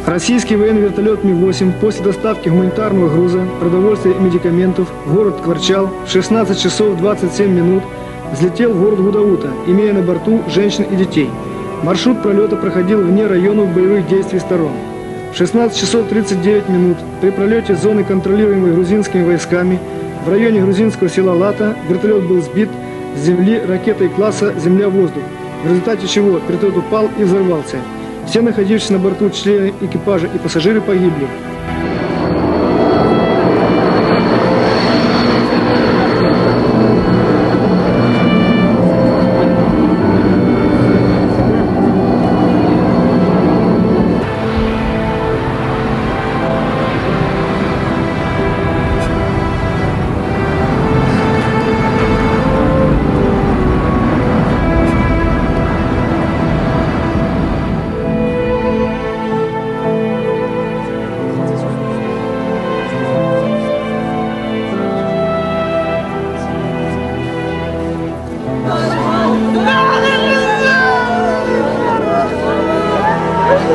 Российский военный вертолет Ми-8 после доставки гуманитарного груза, продовольствия и медикаментов в город Кварчал в 16 часов 27 минут взлетел в город Гудаута, имея на борту женщин и детей. Маршрут пролета проходил вне районов боевых действий сторон. В 16 часов 39 минут при пролете зоны, контролируемой грузинскими войсками, в районе грузинского села Лата вертолет был сбит с земли ракетой класса «Земля-воздух», в результате чего вертолет упал и взорвался. Все находившиеся на борту члены экипажа и пассажиры погибли.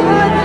No!